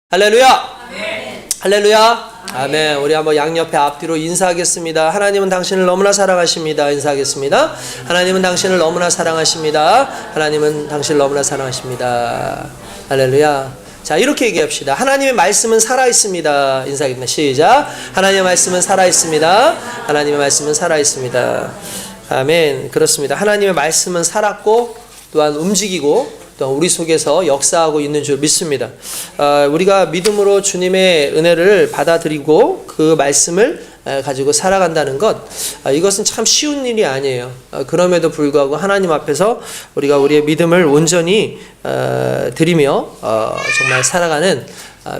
할렐루야! 아멘. 할렐루야! 아멘. 우리 한번 양옆에 앞뒤로 인사하겠습니다. 하나님은 당신을 너무나 사랑하십니다. 인사하겠습니다. 하나님은 당신을 너무나 사랑하십니다. 하나님은 당신을 너무나 사랑하십니다. 할렐루야. 자, 이렇게 얘기합시다. 하나님의 말씀은 살아있습니다. 인사하겠습니다. 시작. 하나님의 말씀은 살아있습니다. 하나님의 말씀은 살아있습니다. 아멘. 그렇습니다. 하나님의 말씀은 살았고 또한 움직이고 또 우리 속에서 역사하고 있는 줄 믿습니다. 우리가 믿음으로 주님의 은혜를 받아들이고 그 말씀을 가지고 살아간다는 것, 이것은 참 쉬운 일이 아니에요. 그럼에도 불구하고 하나님 앞에서 우리가 우리의 믿음을 온전히 드리며 정말 살아가는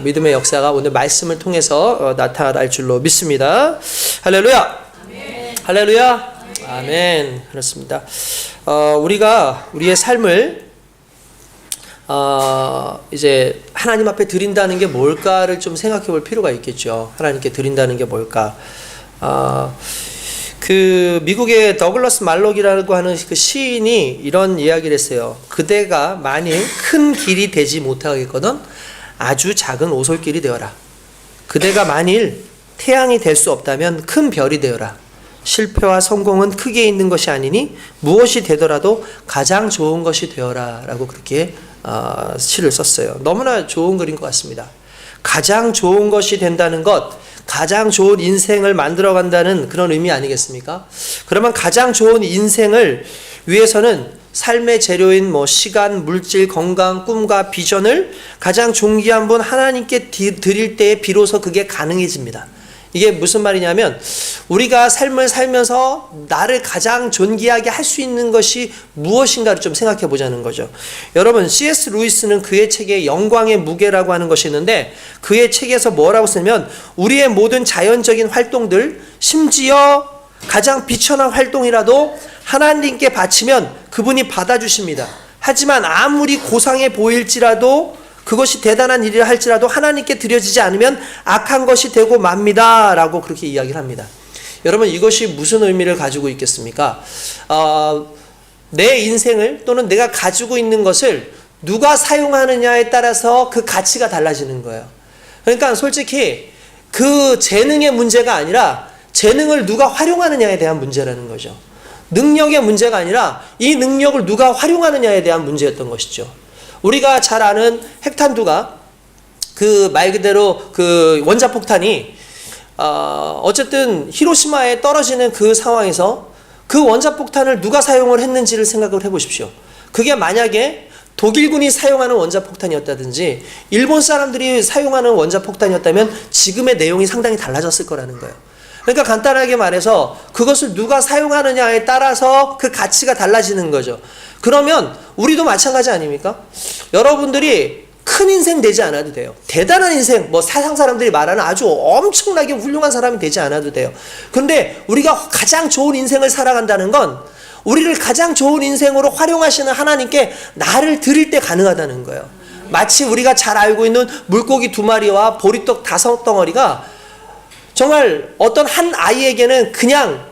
믿음의 역사가 오늘 말씀을 통해서 나타날 줄로 믿습니다. 할렐루야! 아멘. 할렐루야! 아멘. 그렇습니다. 우리가 우리의 삶을 이제 하나님 앞에 드린다는 게 뭘까를 좀 생각해 볼 필요가 있겠죠. 하나님께 드린다는 게 뭘까. 그 미국의 더글러스 말록이라고 하는 그 시인이 이런 이야기를 했어요. 그대가 만일 큰 길이 되지 못하겠거든 아주 작은 오솔길이 되어라. 그대가 만일 태양이 될 수 없다면 큰 별이 되어라. 실패와 성공은 크게 있는 것이 아니니 무엇이 되더라도 가장 좋은 것이 되어라 라고 그렇게 시를 썼어요. 너무나 좋은 글인 것 같습니다. 가장 좋은 것이 된다는 것, 가장 좋은 인생을 만들어간다는 그런 의미 아니겠습니까? 그러면 가장 좋은 인생을 위해서는 삶의 재료인 시간, 물질, 건강, 꿈과 비전을 가장 존귀한 분 하나님께 드릴 때에 비로소 그게 가능해집니다. 이게 무슨 말이냐면 우리가 삶을 살면서 나를 가장 존귀하게 할 수 있는 것이 무엇인가를 좀 생각해 보자는 거죠. 여러분, C.S. 루이스는 그의 책에 영광의 무게라고 하는 것이 있는데 그의 책에서 뭐라고 쓰냐면 우리의 모든 자연적인 활동들, 심지어 가장 비천한 활동이라도 하나님께 바치면 그분이 받아주십니다. 하지만 아무리 고상해 보일지라도 그것이 대단한 일이라 할지라도 하나님께 드려지지 않으면 악한 것이 되고 맙니다 라고 그렇게 이야기를 합니다. 여러분, 이것이 무슨 의미를 가지고 있겠습니까? 내 인생을 또는 내가 가지고 있는 것을 누가 사용하느냐에 따라서 그 가치가 달라지는 거예요. 그러니까 솔직히 그 재능의 문제가 아니라 재능을 누가 활용하느냐에 대한 문제라는 거죠. 능력의 문제가 아니라 이 능력을 누가 활용하느냐에 대한 문제였던 것이죠. 우리가 잘 아는 핵탄두가 그 말 그대로 그 원자폭탄이 어쨌든 히로시마에 떨어지는 그 상황에서 그 원자폭탄을 누가 사용을 했는지를 생각을 해보십시오. 그게 만약에 독일군이 사용하는 원자폭탄이었다든지 일본 사람들이 사용하는 원자폭탄이었다면 지금의 내용이 상당히 달라졌을 거라는 거예요. 그러니까 간단하게 말해서 그것을 누가 사용하느냐에 따라서 그 가치가 달라지는 거죠. 그러면 우리도 마찬가지 아닙니까? 여러분들이 큰 인생 되지 않아도 돼요. 대단한 인생, 사상 사람들이 말하는 아주 엄청나게 훌륭한 사람이 되지 않아도 돼요. 그런데 우리가 가장 좋은 인생을 살아간다는 건 우리를 가장 좋은 인생으로 활용하시는 하나님께 나를 드릴 때 가능하다는 거예요. 마치 우리가 잘 알고 있는 물고기 2마리와 보리떡 5덩어리가 정말 어떤 한 아이에게는 그냥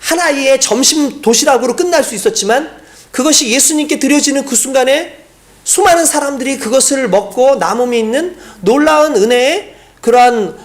한 아이의 점심 도시락으로 끝날 수 있었지만 그것이 예수님께 드려지는 그 순간에 수많은 사람들이 그것을 먹고 남음이 있는 놀라운 은혜의 그러한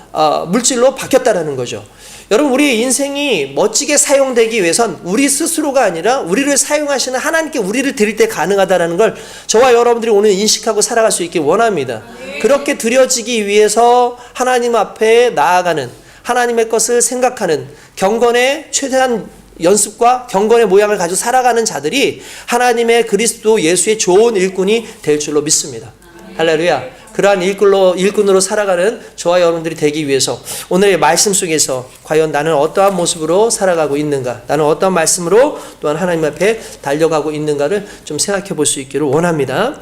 물질로 바뀌었다는 거죠. 여러분, 우리 인생이 멋지게 사용되기 위해선 우리 스스로가 아니라 우리를 사용하시는 하나님께 우리를 드릴 때 가능하다는 걸 저와 여러분들이 오늘 인식하고 살아갈 수 있길 원합니다. 그렇게 드려지기 위해서 하나님 앞에 나아가는, 하나님의 것을 생각하는 경건의 최대한 연습과 경건의 모양을 가지고 살아가는 자들이 하나님의 그리스도 예수의 좋은 일꾼이 될 줄로 믿습니다. 할렐루야. 그러한 일꾼으로 살아가는 저와 여러분들이 되기 위해서 오늘의 말씀 속에서 과연 나는 어떠한 모습으로 살아가고 있는가, 나는 어떠한 말씀으로 또한 하나님 앞에 달려가고 있는가를 좀 생각해 볼 수 있기를 원합니다.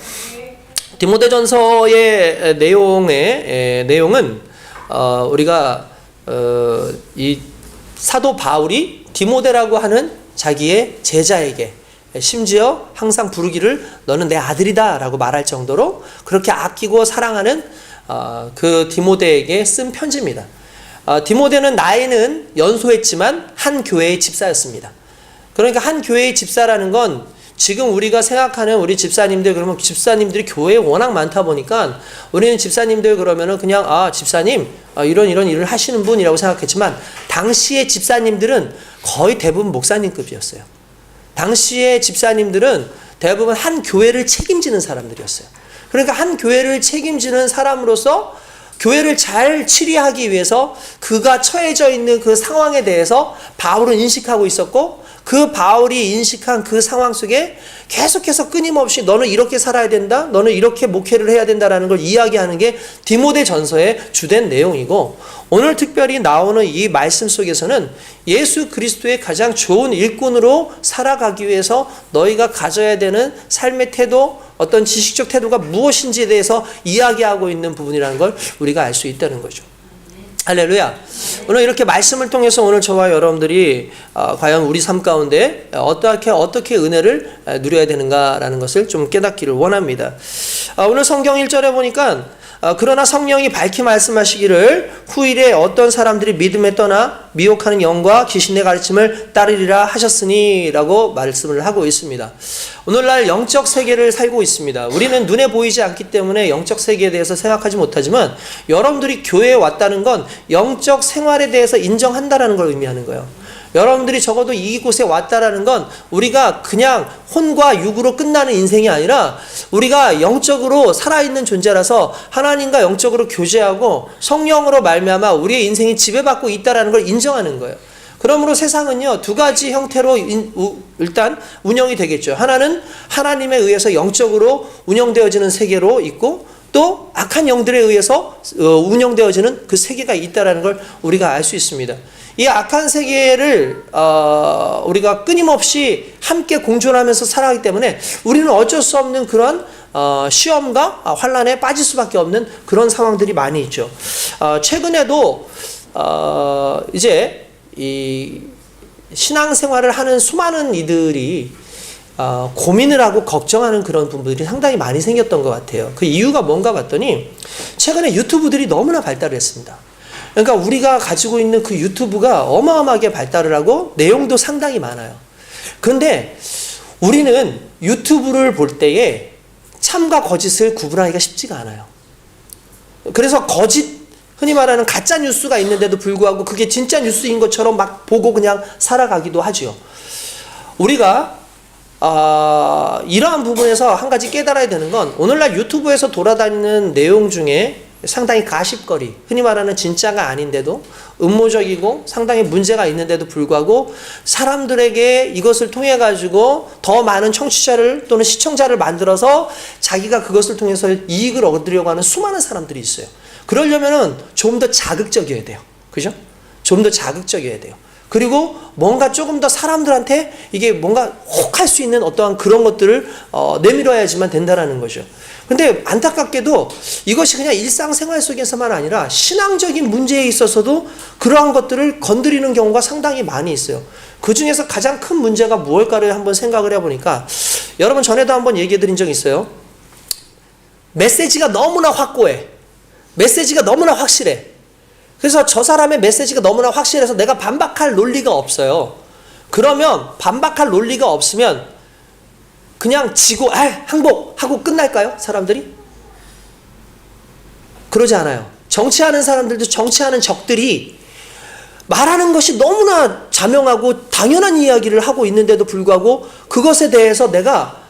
디모데전서의 내용은 우리가 이 사도 바울이 디모데라고 하는 자기의 제자에게 심지어 항상 부르기를 너는 내 아들이다 라고 말할 정도로 그렇게 아끼고 사랑하는 그 디모데에게 쓴 편지입니다. 디모데는 나이는 연소했지만 한 교회의 집사였습니다. 그러니까 한 교회의 집사라는 건 지금 우리가 생각하는 우리 집사님들, 그러면 집사님들이 교회에 워낙 많다 보니까 우리는 집사님들 그러면은 그냥 집사님 이런 일을 하시는 분이라고 생각했지만, 당시의 집사님들은 거의 대부분 목사님급이었어요. 당시의 집사님들은 대부분 한 교회를 책임지는 사람들이었어요. 그러니까 한 교회를 책임지는 사람으로서 교회를 잘 치리하기 위해서 그가 처해져 있는 그 상황에 대해서 바울은 인식하고 있었고, 그 바울이 인식한 그 상황 속에 계속해서 끊임없이 너는 이렇게 살아야 된다, 너는 이렇게 목회를 해야 된다라는 걸 이야기하는 게 디모데 전서의 주된 내용이고, 오늘 특별히 나오는 이 말씀 속에서는 예수 그리스도의 가장 좋은 일꾼으로 살아가기 위해서 너희가 가져야 되는 삶의 태도, 어떤 지식적 태도가 무엇인지에 대해서 이야기하고 있는 부분이라는 걸 우리가 알 수 있다는 거죠. 할렐루야. 오늘 이렇게 말씀을 통해서 오늘 저와 여러분들이 과연 우리 삶 가운데 어떻게 은혜를 누려야 되는가라는 것을 좀 깨닫기를 원합니다. 오늘 성경 1절에 보니까 그러나 성령이 밝히 말씀하시기를 후일에 어떤 사람들이 믿음에 떠나 미혹하는 영과 귀신의 가르침을 따르리라 하셨으니 라고 말씀을 하고 있습니다. 오늘날 영적 세계를 살고 있습니다. 우리는 눈에 보이지 않기 때문에 영적 세계에 대해서 생각하지 못하지만, 여러분들이 교회에 왔다는 건 영적 생활에 대해서 인정한다라는 걸 의미하는 거예요. 여러분들이 적어도 이곳에 왔다라는 건 우리가 그냥 혼과 육으로 끝나는 인생이 아니라 우리가 영적으로 살아있는 존재라서 하나님과 영적으로 교제하고 성령으로 말미암아 우리의 인생이 지배받고 있다라는 걸 인정하는 거예요. 그러므로 세상은요, 두 가지 형태로 일단 운영이 되겠죠. 하나는 하나님에 의해서 영적으로 운영되어지는 세계로 있고, 또 악한 영들에 의해서 운영되어지는 그 세계가 있다라는 걸 우리가 알 수 있습니다. 이 악한 세계를 우리가 끊임없이 함께 공존하면서 살아가기 때문에 우리는 어쩔 수 없는 그런 시험과 환난에 빠질 수밖에 없는 그런 상황들이 많이 있죠. 최근에도 이제 이 신앙생활을 하는 수많은 이들이 고민을 하고 걱정하는 그런 부분들이 상당히 많이 생겼던 것 같아요. 그 이유가 뭔가 봤더니 최근에 유튜브들이 너무나 발달을 했습니다. 그러니까 우리가 가지고 있는 그 유튜브가 어마어마하게 발달을 하고 내용도 상당히 많아요. 그런데 우리는 유튜브를 볼 때에 참과 거짓을 구분하기가 쉽지가 않아요. 그래서 흔히 말하는 가짜 뉴스가 있는데도 불구하고 그게 진짜 뉴스인 것처럼 막 보고 그냥 살아가기도 하죠. 우리가 이러한 부분에서 한 가지 깨달아야 되는 건, 오늘날 유튜브에서 돌아다니는 내용 중에 상당히 가십거리, 흔히 말하는 진짜가 아닌데도 음모적이고 상당히 문제가 있는데도 불구하고 사람들에게 이것을 통해 가지고 더 많은 청취자를 또는 시청자를 만들어서 자기가 그것을 통해서 이익을 얻으려고 하는 수많은 사람들이 있어요. 그러려면은 좀 더 자극적이어야 돼요. 그죠? 좀 더 자극적이어야 돼요. 그리고 뭔가 조금 더 사람들한테 이게 뭔가 혹할 수 있는 어떠한 그런 것들을 내밀어야지만 된다라는 거죠. 근데 안타깝게도 이것이 그냥 일상생활 속에서만 아니라 신앙적인 문제에 있어서도 그러한 것들을 건드리는 경우가 상당히 많이 있어요. 그 중에서 가장 큰 문제가 무엇일까를 한번 생각을 해보니까, 여러분 전에도 한번 얘기해 드린 적이 있어요. 메시지가 너무나 확고해. 메시지가 너무나 확실해. 그래서 저 사람의 메시지가 너무나 확실해서 내가 반박할 논리가 없어요. 그러면 반박할 논리가 없으면 그냥 지고 항복하고 끝날까요? 사람들이? 그러지 않아요. 정치하는 사람들도 정치하는 적들이 말하는 것이 너무나 자명하고 당연한 이야기를 하고 있는데도 불구하고 그것에 대해서 내가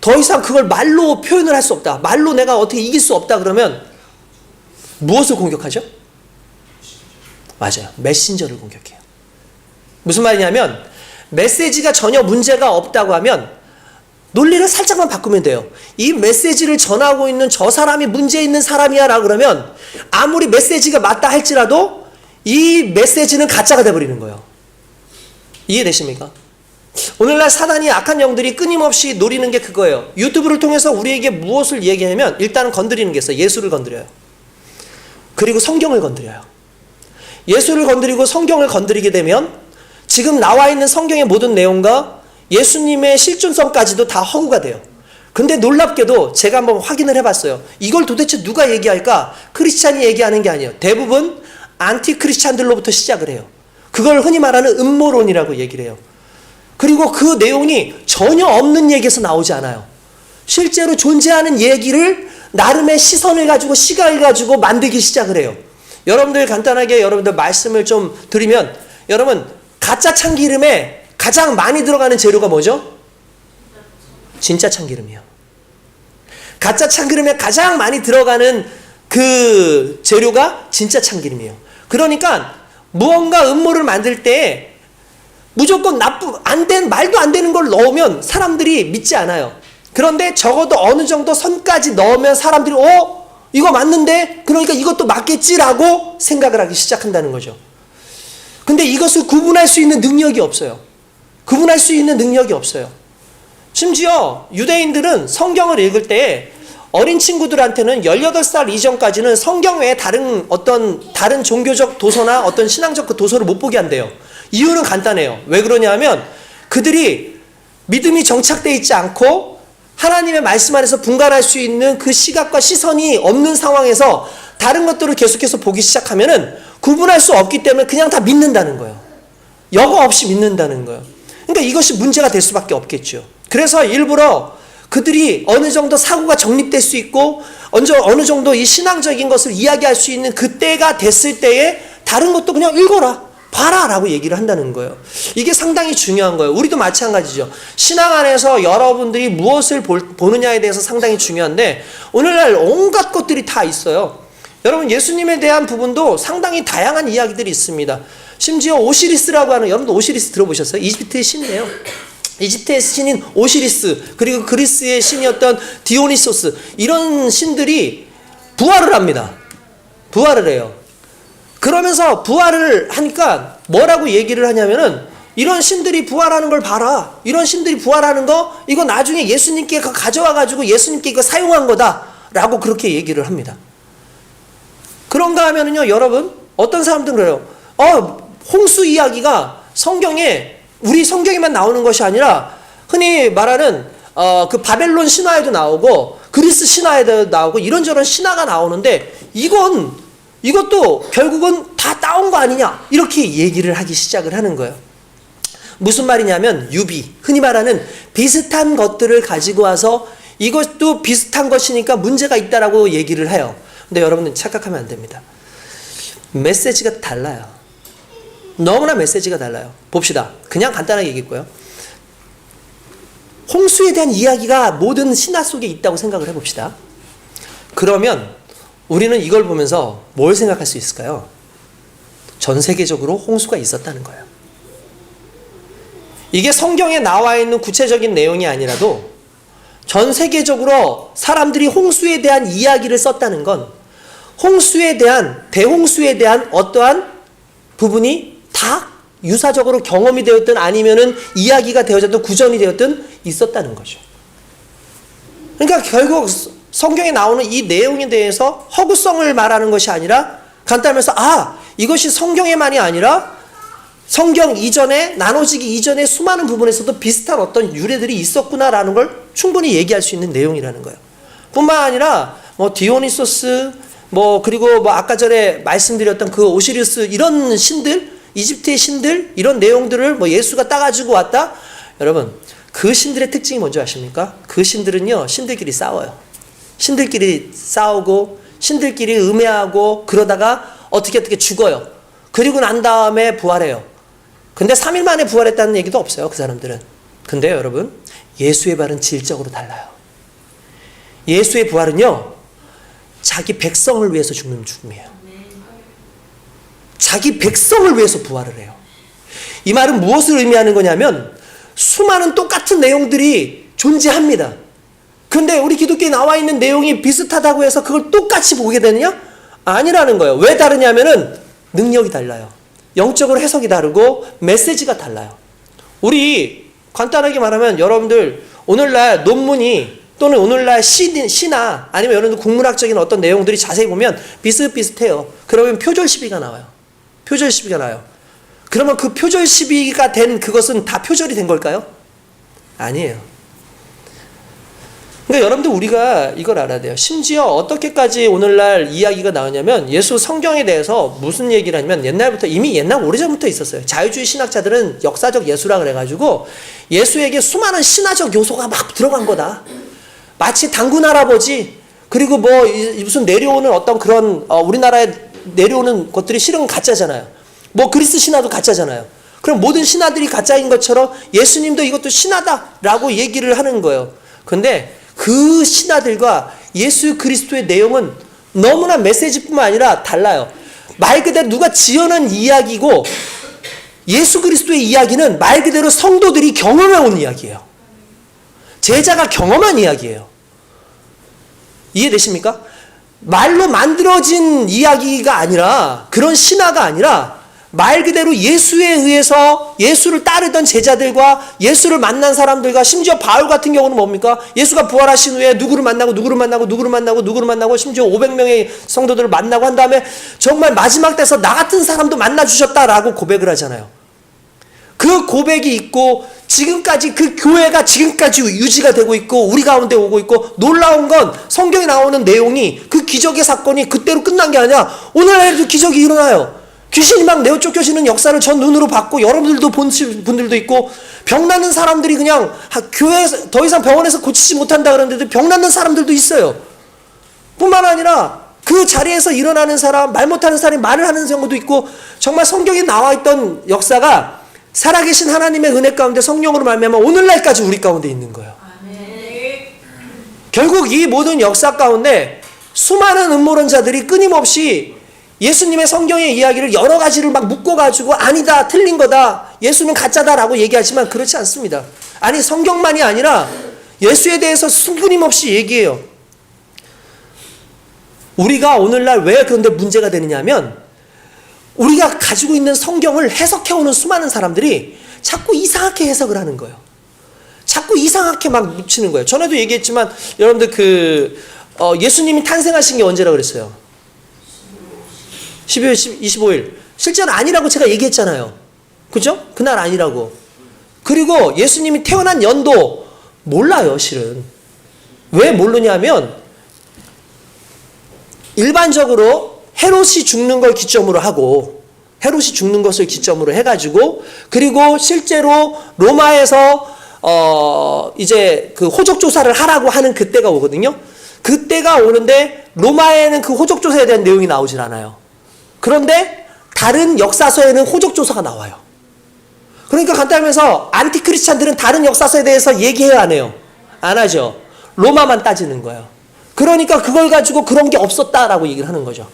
더 이상 그걸 말로 표현을 할 수 없다, 말로 내가 어떻게 이길 수 없다 그러면 무엇을 공격하죠? 맞아요. 메신저를 공격해요. 무슨 말이냐면, 메시지가 전혀 문제가 없다고 하면 논리를 살짝만 바꾸면 돼요. 이 메시지를 전하고 있는 저 사람이 문제 있는 사람이야 라고 그러면 아무리 메시지가 맞다 할지라도 이 메시지는 가짜가 돼버리는 거예요. 이해되십니까? 오늘날 사단이, 악한 영들이 끊임없이 노리는 게 그거예요. 유튜브를 통해서 우리에게 무엇을 얘기하면 일단은 건드리는 게 있어요. 예수를 건드려요. 그리고 성경을 건드려요. 예수를 건드리고 성경을 건드리게 되면 지금 나와 있는 성경의 모든 내용과 예수님의 실존성까지도 다 허구가 돼요. 근데 놀랍게도 제가 한번 확인을 해봤어요. 이걸 도대체 누가 얘기할까? 크리스찬이 얘기하는 게 아니에요. 대부분 안티 크리스찬들로부터 시작을 해요. 그걸 흔히 말하는 음모론이라고 얘기를 해요. 그리고 그 내용이 전혀 없는 얘기에서 나오지 않아요. 실제로 존재하는 얘기를 나름의 시선을 가지고 시각을 가지고 만들기 시작을 해요. 여러분들 간단하게 여러분들 말씀을 좀 드리면, 여러분 가짜 참기름에 가장 많이 들어가는 재료가 뭐죠? 진짜 참기름이요. 가짜 참기름에 가장 많이 들어가는 그 재료가 진짜 참기름이에요. 그러니까 무언가 음모를 만들 때 무조건 말도 안 되는 걸 넣으면 사람들이 믿지 않아요. 그런데 적어도 어느 정도 선까지 넣으면 사람들이 이거 맞는데? 그러니까 이것도 맞겠지라고 생각을 하기 시작한다는 거죠. 근데 이것을 구분할 수 있는 능력이 없어요. 구분할 수 있는 능력이 없어요. 심지어 유대인들은 성경을 읽을 때 어린 친구들한테는 18살 이전까지는 성경 외에 다른 종교적 도서나 어떤 신앙적 그 도서를 못 보게 한대요. 이유는 간단해요. 왜 그러냐면 그들이 믿음이 정착되어 있지 않고 하나님의 말씀 안에서 분간할 수 있는 그 시각과 시선이 없는 상황에서 다른 것들을 계속해서 보기 시작하면은 구분할 수 없기 때문에 그냥 다 믿는다는 거예요. 여과 없이 믿는다는 거예요. 그러니까 이것이 문제가 될 수밖에 없겠죠. 그래서 일부러 그들이 어느 정도 사고가 정립될 수 있고 어느 정도 이 신앙적인 것을 이야기할 수 있는 그때가 됐을 때에 다른 것도 그냥 읽어라, 봐라 라고 얘기를 한다는 거예요. 이게 상당히 중요한 거예요. 우리도 마찬가지죠. 신앙 안에서 여러분들이 무엇을 보느냐에 대해서 상당히 중요한데 오늘날 온갖 것들이 다 있어요. 여러분 예수님에 대한 부분도 상당히 다양한 이야기들이 있습니다. 심지어 오시리스라고 하는, 여러분도 오시리스 들어보셨어요? 이집트의 신이에요. 이집트의 신인 오시리스, 그리고 그리스의 신이었던 디오니소스, 이런 신들이 부활을 합니다. 부활을 해요. 그러면서 부활을 하니까 뭐라고 얘기를 하냐면은 이런 신들이 부활하는 걸 봐라. 이런 신들이 부활하는 거 이거 나중에 예수님께 가져와가지고 예수님께 이거 사용한 거다라고 그렇게 얘기를 합니다. 그런가 하면은요, 여러분 어떤 사람들은 그래요. 홍수 이야기가 우리 성경에만 나오는 것이 아니라 흔히 말하는 그 바벨론 신화에도 나오고 그리스 신화에도 나오고 이런저런 신화가 나오는데 이것도 결국은 다 따온 거 아니냐 이렇게 얘기를 하기 시작을 하는 거예요. 무슨 말이냐면 유비, 흔히 말하는 비슷한 것들을 가지고 와서 이것도 비슷한 것이니까 문제가 있다라고 얘기를 해요. 근데 여러분은 착각하면 안 됩니다. 메시지가 달라요. 너무나 메시지가 달라요. 봅시다. 그냥 간단하게 얘기했고요. 홍수에 대한 이야기가 모든 신화 속에 있다고 생각을 해봅시다. 그러면 우리는 이걸 보면서 뭘 생각할 수 있을까요? 전 세계적으로 홍수가 있었다는 거예요. 이게 성경에 나와 있는 구체적인 내용이 아니라도 전 세계적으로 사람들이 홍수에 대한 이야기를 썼다는 건 대홍수에 대한 어떠한 부분이 다 유사적으로 경험이 되었든 아니면은 이야기가 되어졌든 구전이 되었든 있었다는 거죠. 그러니까 결국 성경에 나오는 이 내용에 대해서 허구성을 말하는 것이 아니라 간단하면서 이것이 성경에만이 아니라 성경 이전에 나눠지기 이전에 수많은 부분에서도 비슷한 어떤 유래들이 있었구나라는 걸 충분히 얘기할 수 있는 내용이라는 거예요. 뿐만 아니라 디오니소스 그리고 아까 전에 말씀드렸던 그 오시리스 이런 신들, 이집트의 신들 이런 내용들을 예수가 따가지고 왔다. 여러분 그 신들의 특징이 뭔지 아십니까? 그 신들은요 신들끼리 싸워요. 신들끼리 싸우고 신들끼리 음해하고 그러다가 어떻게 죽어요. 그리고 난 다음에 부활해요. 근데 3일 만에 부활했다는 얘기도 없어요. 그 사람들은. 근데 여러분 예수의 부활은 질적으로 달라요. 예수의 부활은요 자기 백성을 위해서 죽는 죽음이에요. 자기 백성을 위해서 부활을 해요. 이 말은 무엇을 의미하는 거냐면 수많은 똑같은 내용들이 존재합니다. 근데 우리 기독교에 나와 있는 내용이 비슷하다고 해서 그걸 똑같이 보게 되느냐? 아니라는 거예요. 왜 다르냐면은 능력이 달라요. 영적으로 해석이 다르고 메시지가 달라요. 우리 간단하게 말하면 여러분들 오늘날 논문이 또는 오늘날 시나 아니면 여러분들 국문학적인 어떤 내용들이 자세히 보면 비슷비슷해요. 그러면 표절 시비가 나와요. 표절 시비가 나요. 그러면 그 표절 시비가 된 그것은 다 표절이 된 걸까요? 아니에요. 그러니까 여러분들 우리가 이걸 알아야 돼요. 심지어 어떻게까지 오늘날 이야기가 나오냐면 예수 성경에 대해서 무슨 얘기를 하냐면 옛날부터 이미 옛날 오래전부터 있었어요. 자유주의 신학자들은 역사적 예수라 그래가지고 예수에게 수많은 신화적 요소가 막 들어간 거다. 마치 단군 할아버지 그리고 뭐 무슨 내려오는 어떤 그런 우리나라에 내려오는 것들이 실은 가짜잖아요. 뭐 그리스 신화도 가짜잖아요. 그럼 모든 신화들이 가짜인 것처럼 예수님도 이것도 신화다라고 얘기를 하는 거예요. 근데 그 신화들과 예수 그리스도의 내용은 너무나 메시지뿐만 아니라 달라요. 말 그대로 누가 지어낸 이야기고 예수 그리스도의 이야기는 말 그대로 성도들이 경험해 온 이야기예요. 제자가 경험한 이야기예요. 이해되십니까? 말로 만들어진 이야기가 아니라 그런 신화가 아니라 말 그대로 예수에 의해서 예수를 따르던 제자들과 예수를 만난 사람들과 심지어 바울 같은 경우는 뭡니까? 예수가 부활하신 후에 누구를 만나고 심지어 500명의 성도들을 만나고 한 다음에 정말 마지막 때서 나 같은 사람도 만나주셨다라고 고백을 하잖아요. 그 고백이 있고 지금까지 그 교회가 지금까지 유지가 되고 있고 우리 가운데 오고 있고 놀라운 건 성경에 나오는 내용이 그 기적의 사건이 그때로 끝난 게 아니라 오늘날에도 기적이 일어나요. 귀신이 막 내어 쫓겨지는 역사를 전 눈으로 봤고 여러분들도 본 분들도 있고 병 낫는 사람들이 그냥 교회에서 더 이상 병원에서 고치지 못한다 그러는데도 병 낫는 사람들도 있어요. 뿐만 아니라 그 자리에서 일어나는 사람, 말 못하는 사람이 말을 하는 경우도 있고 정말 성경에 나와 있던 역사가 살아계신 하나님의 은혜 가운데 성령으로 말미암아 오늘날까지 우리 가운데 있는 거예요. 결국 이 모든 역사 가운데 수많은 음모론자들이 끊임없이 예수님의 성경의 이야기를 여러 가지를 막 묶어가지고 아니다, 틀린 거다, 예수는 가짜다라고 얘기하지만 그렇지 않습니다. 아니 성경만이 아니라 예수에 대해서 끊임없이 얘기해요. 우리가 오늘날 왜 그런데 문제가 되느냐면 우리가 가지고 있는 성경을 해석해오는 수많은 사람들이 자꾸 이상하게 해석을 하는 거예요. 자꾸 이상하게 막 묻히는 거예요. 전에도 얘기했지만 여러분들 예수님이 탄생하신 게 언제라고 그랬어요? 12월 25일. 실제로 아니라고 제가 얘기했잖아요. 그죠? 그날 아니라고. 그리고 예수님이 태어난 연도 몰라요, 실은. 왜 모르냐면 일반적으로 헤롯이 죽는 걸 기점으로 하고 헤롯이 죽는 것을 기점으로 해가지고 그리고 실제로 로마에서 이제 그 호적 조사를 하라고 하는 그때가 오거든요. 그때가 오는데 로마에는 그 호적 조사에 대한 내용이 나오질 않아요. 그런데 다른 역사서에는 호적 조사가 나와요. 그러니까 간단하면서 안티크리스찬들은 다른 역사서에 대해서 얘기해야 안 해요. 안 하죠. 로마만 따지는 거예요. 그러니까 그걸 가지고 그런 게 없었다라고 얘기를 하는 거죠.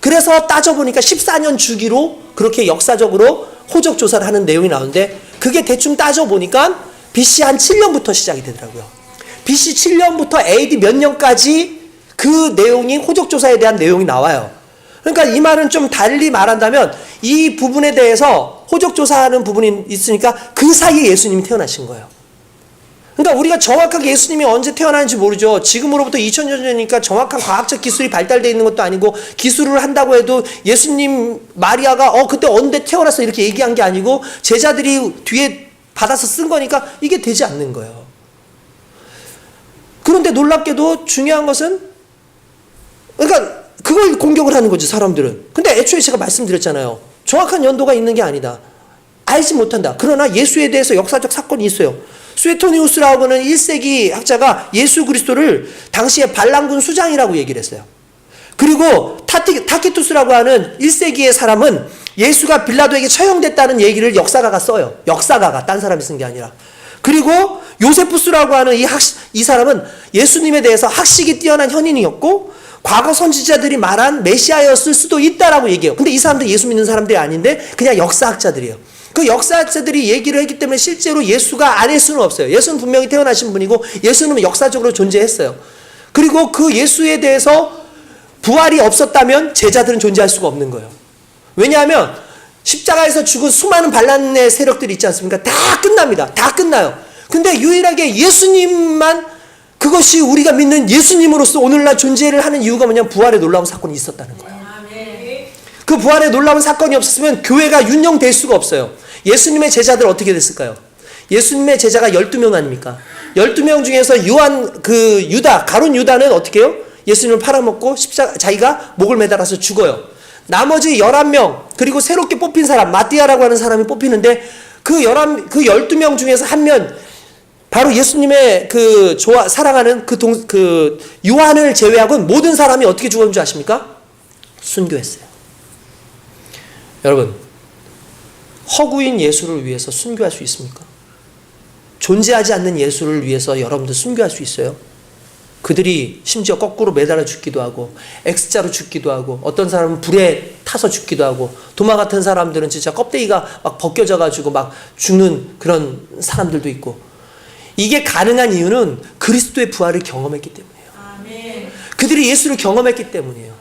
그래서 따져보니까 14년 주기로 그렇게 역사적으로 호적 조사를 하는 내용이 나오는데 그게 대충 따져보니까 BC 한 7년부터 시작이 되더라고요. BC 7년부터 AD 몇 년까지 그 내용이 호적 조사에 대한 내용이 나와요. 그러니까 이 말은 좀 달리 말한다면 이 부분에 대해서 호적 조사하는 부분이 있으니까 그 사이에 예수님이 태어나신 거예요. 그러니까 우리가 정확하게 예수님이 언제 태어나는지 모르죠. 지금으로부터 2000년 전이니까 정확한 과학적 기술이 발달되어 있는 것도 아니고 기술을 한다고 해도 예수님 마리아가 그때 언제 태어났어 이렇게 얘기한 게 아니고 제자들이 뒤에 받아서 쓴 거니까 이게 되지 않는 거예요. 그런데 놀랍게도 중요한 것은 그러니까 그걸 공격을 하는 거지 사람들은. 근데 애초에 제가 말씀드렸잖아요. 정확한 연도가 있는 게 아니다. 알지 못한다. 그러나 예수에 대해서 역사적 사건이 있어요. 스웨토니우스라고 하는 1세기 학자가 예수 그리스도를 당시에 반란군 수장이라고 얘기를 했어요. 그리고 타키투스라고 하는 1세기의 사람은 예수가 빌라도에게 처형됐다는 얘기를 역사가가 써요. 역사가가 딴 사람이 쓴 게 아니라. 그리고 요세푸스라고 하는 이 사람은 예수님에 대해서 학식이 뛰어난 현인이었고 과거 선지자들이 말한 메시아였을 수도 있다라고 얘기해요. 근데 이 사람들 예수 믿는 사람들이 아닌데 그냥 역사학자들이에요. 그 역사학자들이 얘기를 했기 때문에 실제로 예수가 아닐 수는 없어요. 예수는 분명히 태어나신 분이고 예수는 역사적으로 존재했어요. 그리고 그 예수에 대해서 부활이 없었다면 제자들은 존재할 수가 없는 거예요. 왜냐하면 십자가에서 죽은 수많은 반란의 세력들이 있지 않습니까? 다 끝납니다. 다 끝나요. 근데 유일하게 예수님만 그것이 우리가 믿는 예수님으로서 오늘날 존재를 하는 이유가 뭐냐면 부활의 놀라운 사건이 있었다는 거예요. 그 부활의 놀라운 사건이 없었으면 교회가 운영될 수가 없어요. 예수님의 제자들 어떻게 됐을까요? 예수님의 제자가 12명 아닙니까? 12명 중에서 유다, 가룟 유다는 어떻게 해요? 예수님을 팔아먹고 자기가 목을 매달아서 죽어요. 나머지 11명, 그리고 새롭게 뽑힌 사람, 마띠아라고 하는 사람이 뽑히는데 그 12명 중에서 한 명, 바로 예수님의 사랑하는 요한을 제외하고는 모든 사람이 어떻게 죽었는 줄 아십니까? 순교했어요. 여러분, 허구인 예수를 위해서 순교할 수 있습니까? 존재하지 않는 예수를 위해서 여러분들 순교할 수 있어요? 그들이 심지어 거꾸로 매달아 죽기도 하고 X자로 죽기도 하고 어떤 사람은 불에 타서 죽기도 하고 도마 같은 사람들은 진짜 껍데기가 막 벗겨져 가지고 막 죽는 그런 사람들도 있고 이게 가능한 이유는 그리스도의 부활을 경험했기 때문이에요. 아멘. 그들이 예수를 경험했기 때문이에요.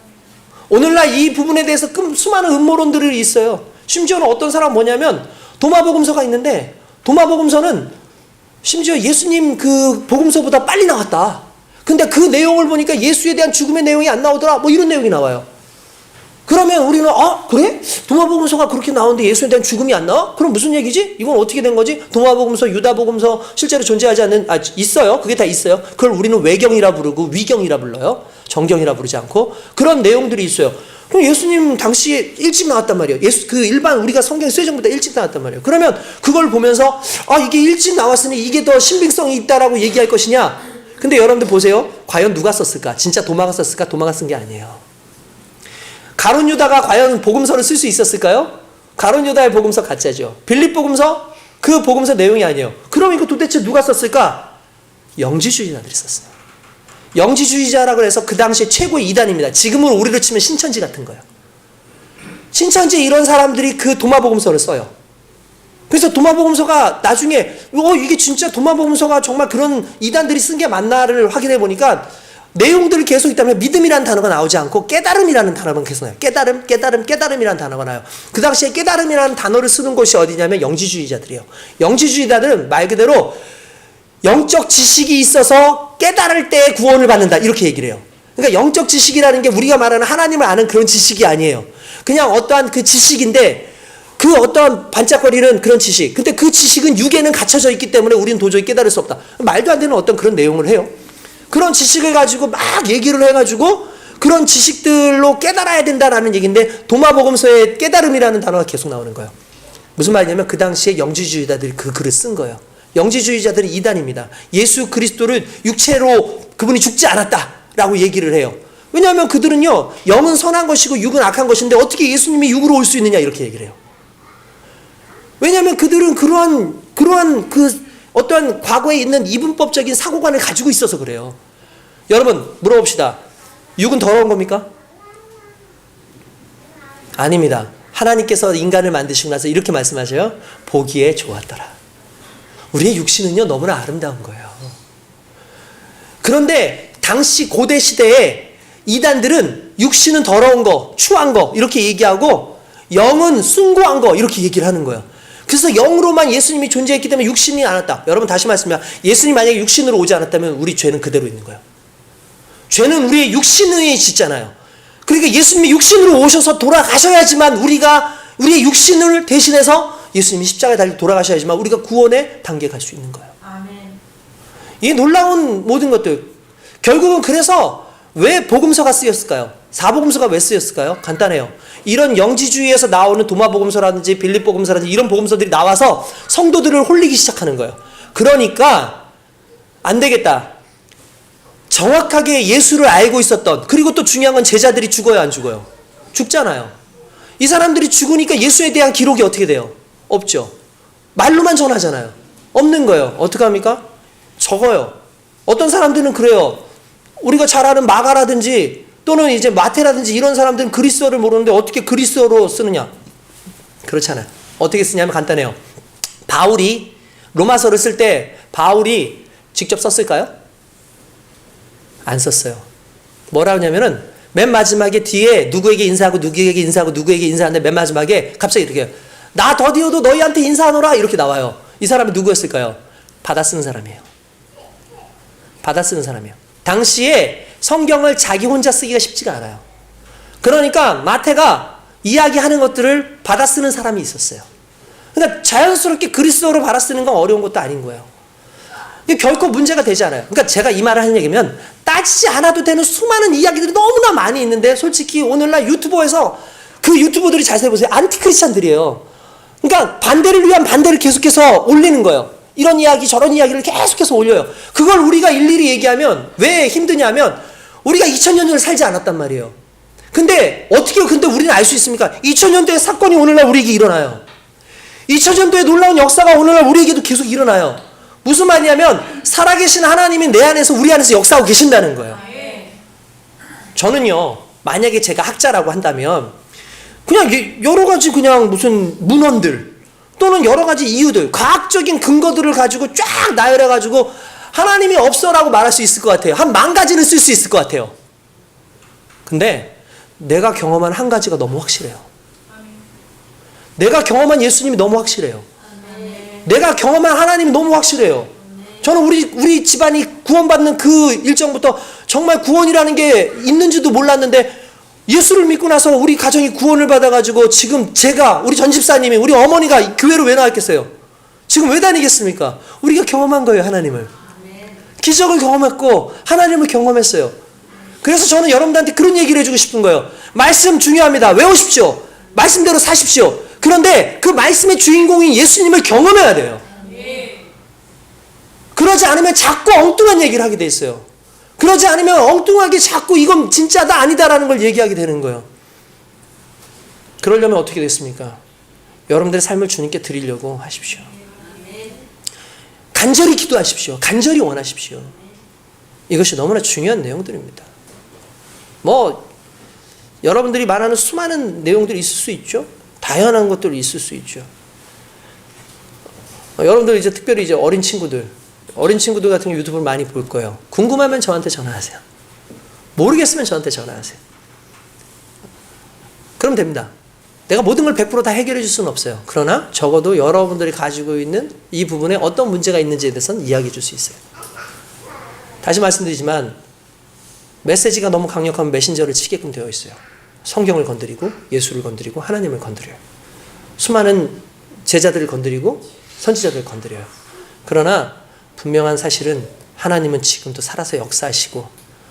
오늘날 이 부분에 대해서 수많은 음모론들이 있어요. 심지어는 어떤 사람은 뭐냐면 도마복음서가 있는데 도마복음서는 심지어 예수님 그 복음서보다 빨리 나왔다. 근데 그 내용을 보니까 예수에 대한 죽음의 내용이 안 나오더라. 뭐 이런 내용이 나와요. 그러면 우리는 그래? 도마복음서가 그렇게 나오는데 예수에 대한 죽음이 안 나와? 그럼 무슨 얘기지? 이건 어떻게 된 거지? 도마복음서, 유다복음서 실제로 존재하지 않는 있어요. 그게 다 있어요. 그걸 우리는 외경이라 부르고 위경이라 불러요. 정경이라 부르지 않고 그런 내용들이 있어요. 그럼 예수님 당시에 일찍 나왔단 말이에요. 일반 우리가 성경 쇠정보다 일찍 나왔단 말이에요. 그러면 그걸 보면서 이게 일찍 나왔으니 이게 더 신빙성이 있다라고 얘기할 것이냐? 근데 여러분들 보세요. 과연 누가 썼을까? 진짜 도마가 썼을까? 도마가 쓴 게 아니에요. 가룟 유다가 과연 복음서를 쓸 수 있었을까요? 가룟 유다의 복음서 가짜죠. 빌립 복음서? 그 복음서 내용이 아니에요. 그럼 이거 도대체 누가 썼을까? 영지주의자들이 썼어요. 영지주의자라고 해서 그 당시에 최고의 이단입니다. 지금은 우리로 치면 신천지 같은 거예요. 신천지 이런 사람들이 그 도마복음서를 써요. 그래서 도마복음서가 나중에 이게 진짜 도마복음서가 정말 그런 이단들이 쓴 게 맞나를 확인해 보니까 내용들이 계속 있다면 믿음이라는 단어가 나오지 않고 깨달음이라는 단어만 계속 나요. 깨달음이라는 단어가 나요. 그 당시에 깨달음이라는 단어를 쓰는 곳이 어디냐면 영지주의자들이에요. 영지주의자들은 말 그대로 영적 지식이 있어서 깨달을 때 구원을 받는다 이렇게 얘기를 해요. 그러니까 영적 지식이라는 게 우리가 말하는 하나님을 아는 그런 지식이 아니에요. 그냥 어떠한 그 지식인데 그 어떠한 반짝거리는 그런 지식. 근데 그 지식은 육에는 갇혀져 있기 때문에 우리는 도저히 깨달을 수 없다. 말도 안 되는 어떤 그런 내용을 해요. 그런 지식을 가지고 막 얘기를 해가지고 그런 지식들로 깨달아야 된다라는 얘기인데 도마복음서에 깨달음이라는 단어가 계속 나오는 거예요. 무슨 말이냐면 그 당시에 영지주의자들이 그 글을 쓴 거예요. 영지주의자들이 이단입니다. 예수 그리스도를 육체로 그분이 죽지 않았다라고 얘기를 해요. 왜냐하면 그들은요 영은 선한 것이고 육은 악한 것인데 어떻게 예수님이 육으로 올 수 있느냐 이렇게 얘기를 해요. 왜냐하면 그들은 그러한 어떠한 과거에 있는 이분법적인 사고관을 가지고 있어서 그래요. 여러분 물어봅시다. 육은 더러운 겁니까? 아닙니다. 하나님께서 인간을 만드시고 나서 이렇게 말씀하셔요. 보기에 좋았더라. 우리의 육신은요 너무나 아름다운 거예요. 그런데 당시 고대 시대에 이단들은 육신은 더러운 거, 추한 거 이렇게 얘기하고 영은 숭고한 거 이렇게 얘기를 하는 거예요. 그래서 영으로만 예수님이 존재했기 때문에 육신이 안 왔다. 여러분 다시 말씀드립니다. 예수님이 만약에 육신으로 오지 않았다면 우리 죄는 그대로 있는 거예요. 죄는 우리의 육신의 짓잖아요. 그러니까 예수님이 육신으로 오셔서 돌아가셔야지만 우리의 육신을 대신해서 예수님이 십자가에 달려 돌아가셔야지만 우리가 구원의 단계에 갈 수 있는 거예요. 아멘. 이 놀라운 모든 것들. 결국은 그래서 왜 복음서가 쓰였을까요? 사복음서가 왜 쓰였을까요? 간단해요. 이런 영지주의에서 나오는 도마복음서라든지 빌립복음서라든지 이런 복음서들이 나와서 성도들을 홀리기 시작하는 거예요. 그러니까 안 되겠다. 정확하게 예수를 알고 있었던, 그리고 또 중요한 건 제자들이 죽어요 안 죽어요? 죽잖아요. 이 사람들이 죽으니까 예수에 대한 기록이 어떻게 돼요? 없죠. 말로만 전하잖아요. 없는 거예요. 어떻게 합니까? 적어요. 어떤 사람들은 그래요. 우리가 잘 아는 마가라든지 또는 이제 마태라든지 이런 사람들은 그리스어를 모르는데 어떻게 그리스어로 쓰느냐? 그렇잖아요. 어떻게 쓰냐면 간단해요. 바울이 로마서를 쓸 때 바울이 직접 썼을까요? 안 썼어요. 뭐라 하냐면은 맨 마지막에 뒤에 누구에게 인사하고 누구에게 인사하고 누구에게 인사하는데 맨 마지막에 갑자기 이렇게 나 더디어도 너희한테 인사하노라 이렇게 나와요. 이 사람이 누구였을까요? 받아 쓰는 사람이에요. 받아 쓰는 사람이에요. 당시에 성경을 자기 혼자 쓰기가 쉽지가 않아요. 그러니까 마태가 이야기하는 것들을 받아 쓰는 사람이 있었어요. 그러니까 자연스럽게 그리스어로 받아 쓰는 건 어려운 것도 아닌 거예요. 이게 결코 문제가 되지 않아요. 그러니까 제가 이 말을 하는 얘기면 따지지 않아도 되는 수많은 이야기들이 너무나 많이 있는데 솔직히 오늘날 유튜버에서 그 유튜버들이 자세히 보세요. 안티크리스찬들이에요. 그러니까 반대를 위한 반대를 계속해서 올리는 거예요. 이런 이야기 저런 이야기를 계속해서 올려요. 그걸 우리가 일일이 얘기하면 왜 힘드냐면 우리가 2000년 전을 살지 않았단 말이에요. 근데 우리는 알 수 있습니까? 2000년도의 사건이 오늘날 우리에게 일어나요. 2000년도의 놀라운 역사가 오늘날 우리에게도 계속 일어나요. 무슨 말이냐면 살아계신 하나님이 내 안에서 우리 안에서 역사하고 계신다는 거예요. 저는요, 만약에 제가 학자라고 한다면 그냥 여러 가지 그냥 무슨 문헌들 또는 여러 가지 이유들, 과학적인 근거들을 가지고 쫙 나열해가지고 하나님이 없어라고 말할 수 있을 것 같아요. 한 10,000가지는 쓸 수 있을 것 같아요. 근데 내가 경험한 한 가지가 너무 확실해요. 내가 경험한 예수님이 너무 확실해요. 내가 경험한 하나님이 너무 확실해요. 저는 우리 집안이 구원받는 그 일정부터 정말 구원이라는 게 있는지도 몰랐는데 예수를 믿고 나서 우리 가정이 구원을 받아가지고 지금 우리 전 집사님이, 우리 어머니가 교회로 왜 나왔겠어요? 지금 왜 다니겠습니까? 우리가 경험한 거예요, 하나님을. 기적을 경험했고 하나님을 경험했어요. 그래서 저는 여러분들한테 그런 얘기를 해주고 싶은 거예요. 말씀 중요합니다. 외우십시오. 말씀대로 사십시오. 그런데 그 말씀의 주인공인 예수님을 경험해야 돼요. 그러지 않으면 자꾸 엉뚱한 얘기를 하게 돼 있어요. 그러지 않으면 엉뚱하게 자꾸 이건 진짜다 아니다라는 걸 얘기하게 되는 거예요. 그러려면 어떻게 됐습니까? 여러분들의 삶을 주님께 드리려고 하십시오. 간절히 기도하십시오. 간절히 원하십시오. 이것이 너무나 중요한 내용들입니다. 여러분들이 말하는 수많은 내용들이 있을 수 있죠. 다양한 것들이 있을 수 있죠. 여러분들 이제 특별히 이제 어린 친구들 같은 경우 유튜브를 많이 볼 거예요. 궁금하면 저한테 전화하세요. 모르겠으면 저한테 전화하세요. 그럼 됩니다. 내가 모든 걸 100% 다 해결해 줄 수는 없어요. 그러나 적어도 여러분들이 가지고 있는 이 부분에 어떤 문제가 있는지에 대해서는 이야기해 줄 수 있어요. 다시 말씀드리지만 메시지가 너무 강력하면 메신저를 치게끔 되어 있어요. 성경을 건드리고 예수를 건드리고 하나님을 건드려요. 수많은 제자들을 건드리고 선지자들을 건드려요. 그러나 분명한 사실은 하나님은 지금도 살아서 역사하시고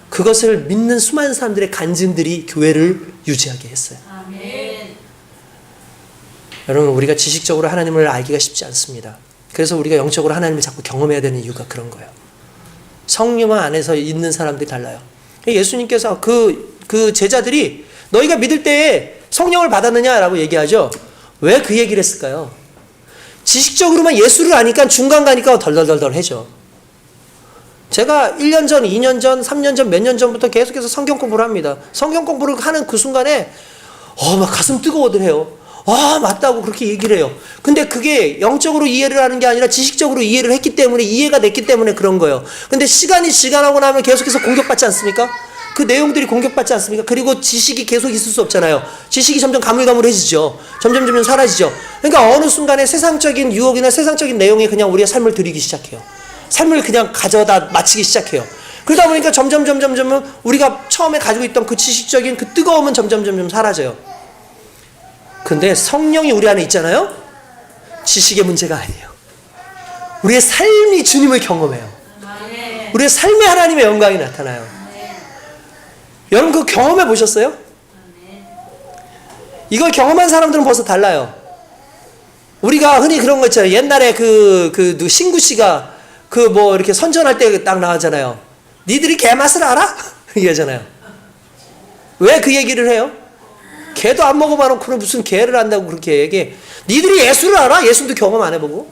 그것을 믿는 수많은 사람들의 간증들이 교회를 유지하게 했어요. 아멘. 여러분, 우리가 지식적으로 하나님을 알기가 쉽지 않습니다. 그래서 우리가 영적으로 하나님을 자꾸 경험해야 되는 이유가 그런 거예요. 성령 안에서 있는 사람들이 달라요. 예수님께서 그 제자들이 너희가 믿을 때에 성령을 받았느냐라고 얘기하죠. 왜 그 얘기를 했을까요? 지식적으로만 예수를 아니까 중간 가니까 덜덜덜덜해져. 제가 1년 전, 2년 전, 3년 전, 몇 년 전부터 계속해서 성경 공부를 합니다. 성경 공부를 하는 그 순간에 막 가슴 뜨거워들 해요. 맞다고 그렇게 얘기를 해요. 근데 그게 영적으로 이해를 하는 게 아니라 지식적으로 이해를 했기 때문에, 이해가 됐기 때문에 그런 거예요. 근데 시간이 지나고 나면 계속해서 공격받지 않습니까? 그 내용들이 공격받지 않습니까? 그리고 지식이 계속 있을 수 없잖아요. 지식이 점점 가물가물해지죠. 점점 사라지죠. 그러니까 어느 순간에 세상적인 유혹이나 세상적인 내용이 그냥 우리의 삶을 들이기 시작해요. 삶을 그냥 가져다 마치기 시작해요. 그러다 보니까 점점 우리가 처음에 가지고 있던 그 지식적인 그 뜨거움은 점점 사라져요. 근데 성령이 우리 안에 있잖아요. 지식의 문제가 아니에요. 우리의 삶이 주님을 경험해요. 우리의 삶에 하나님의 영광이 나타나요. 여러분 그거 경험해 보셨어요? 이걸 경험한 사람들은 벌써 달라요. 우리가 흔히 그런 거 있잖아요. 옛날에 신구 씨가 이렇게 선전할 때 딱 나왔잖아요. 니들이 개 맛을 알아? 이러잖아요. 왜 그 얘기를 해요? 개도 안 먹어봐놓고는 무슨 개를 안다고 그렇게 얘기해. 니들이 예수를 알아? 예수도 경험 안 해보고.